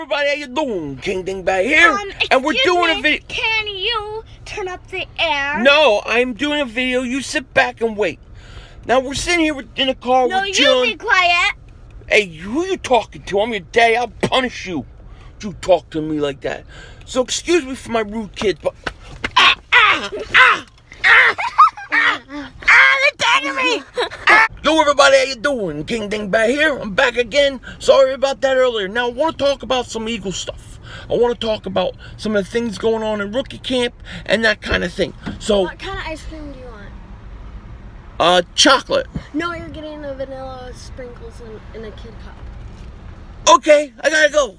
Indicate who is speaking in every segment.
Speaker 1: everybody, how you doing? King Dingbat here, and we're doing a video.
Speaker 2: Can you turn up the air?
Speaker 1: No, I'm doing a video. You sit back and wait. Now we're sitting here in a car.
Speaker 2: No,
Speaker 1: we're chilling.
Speaker 2: you be quiet.
Speaker 1: Hey, who you talking to? I'm your daddy. I'll punish you. You talk to me like that. So excuse me for my rude kids, but
Speaker 2: They're tagging me.
Speaker 1: Yo everybody, how you doing? King Dingbat here. I'm back again. Sorry about that earlier. Now I want to talk about some Eagle stuff. I want to talk about some of the things going on in rookie camp and that kind of thing. So,
Speaker 2: What kind of ice cream do you want?
Speaker 1: Chocolate.
Speaker 2: No, you're getting the vanilla sprinkles in a kid cup.
Speaker 1: Okay, I gotta go.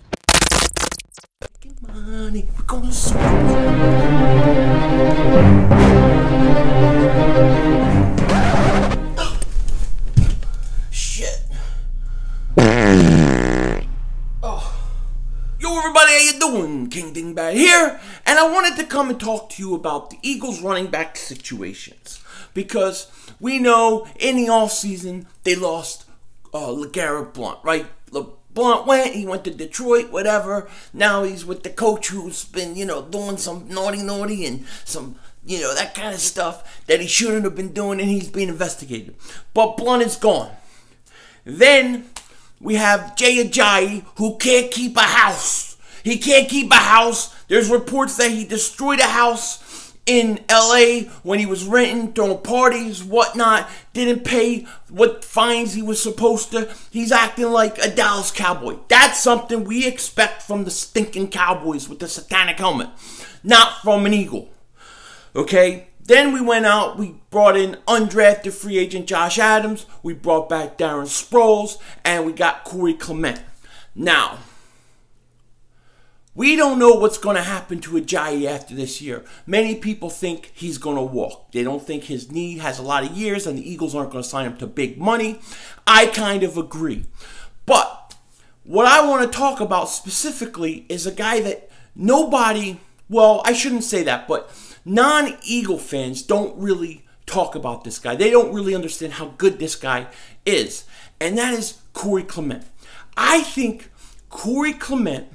Speaker 1: Money, we're gonna Shit. Oh. Yo everybody, how you doing? King Dingbat here, and I wanted to come and talk to you about the Eagles running back situations, because we know in the offseason they lost LeGarrette Blount, right? Blount he went to Detroit, whatever. Now he's with the coach who's been, doing some naughty and some, that kind of stuff that he shouldn't have been doing, and he's being investigated. But Blount is gone. Then we have Jay Ajayi, who can't keep a house. He can't keep a house. There's reports that he destroyed a house in LA when he was renting, throwing parties, whatnot, didn't pay what fines he was supposed to. He's acting like a Dallas Cowboy. That's something we expect from the stinking Cowboys with the satanic helmet, not from an Eagle. Okay? Then we went out, we brought in undrafted free agent Josh Adams, we brought back Darren Sproles, and we got Corey Clement. Now, we don't know what's going to happen to Ajayi after this year. Many people think he's going to walk. They don't think his knee has a lot of years and the Eagles aren't going to sign him to big money. I kind of agree. But what I want to talk about specifically is a guy that nobody, well, I shouldn't say that, but non-Eagle fans don't really talk about this guy. They don't really understand how good this guy is. And that is Corey Clement. I think Corey Clement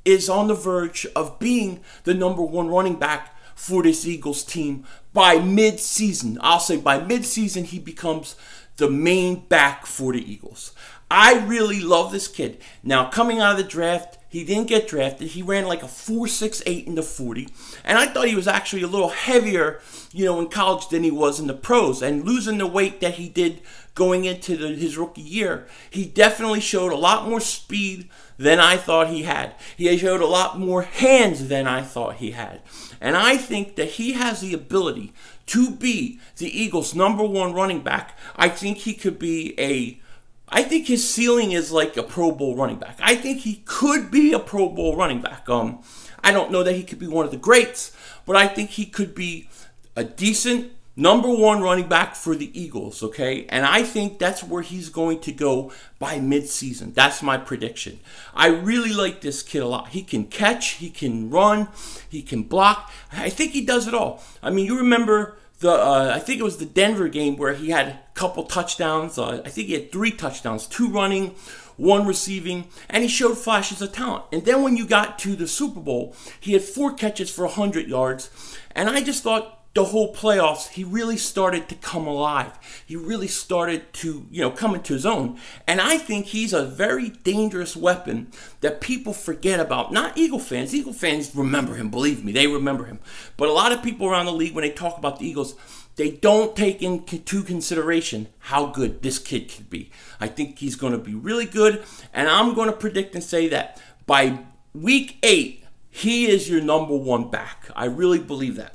Speaker 1: is on the verge of being the #1 running back for this Eagles team by mid-season. I'll say by mid-season he becomes the main back for the Eagles. I really love this kid. Now, coming out of the draft, he didn't get drafted. He ran like a 4.68 in the 40. And I thought he was actually a little heavier, in college than he was in the pros. And losing the weight that he did going into his rookie year, he definitely showed a lot more speed than I thought he had. He showed a lot more hands than I thought he had. And I think that he has the ability to be the Eagles' #1 running back. I think he could be I think his ceiling is like a Pro Bowl running back. I think he could be a Pro Bowl running back. I don't know that he could be one of the greats, but I think he could be a decent #1 running back for the Eagles, okay? And I think that's where he's going to go by mid-season. That's my prediction. I really like this kid a lot. He can catch, he can run, he can block. I think he does it all. I mean, you remember I think it was the Denver game where he had a couple touchdowns. I think he had 3 touchdowns, 2 running, 1 receiving, and he showed flashes of talent. And then when you got to the Super Bowl, he had 4 catches for 100 yards, and I just thought the whole playoffs, he really started to come alive. He really started to, come into his own. And I think he's a very dangerous weapon that people forget about. Not Eagle fans. Eagle fans remember him. Believe me, they remember him. But a lot of people around the league, when they talk about the Eagles, they don't take into consideration how good this kid could be. I think he's going to be really good. And I'm going to predict and say that by week 8, he is your #1 back. I really believe that.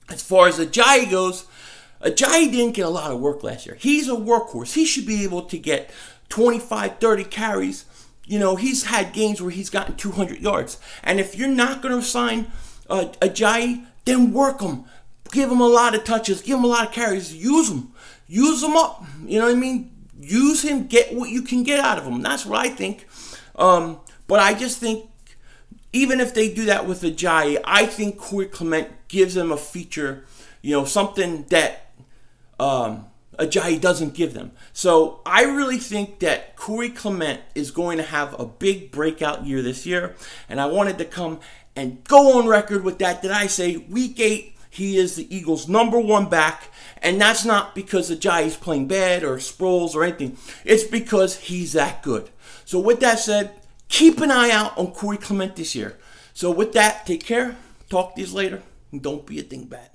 Speaker 1: As far as Ajayi goes, Ajayi didn't get a lot of work last year. He's a workhorse. He should be able to get 25, 30 carries. He's had games where he's gotten 200 yards. And if you're not going to sign Ajayi, then work him. Give him a lot of touches. Give him a lot of carries. Use him. Use him up. You know what I mean? Use him. Get what you can get out of him. That's what I think. But I just think even if they do that with Ajayi, I think Corey Clement gives them a feature, something that Ajayi doesn't give them. So I really think that Corey Clement is going to have a big breakout year this year. And I wanted to come and go on record with that I say week 8, he is the Eagles' #1 back. And that's not because Ajayi's playing bad or Sproles or anything. It's because he's that good. So with that said, keep an eye out on Corey Clement this year. So with that, take care. Talk to you later. And don't be a dingbat.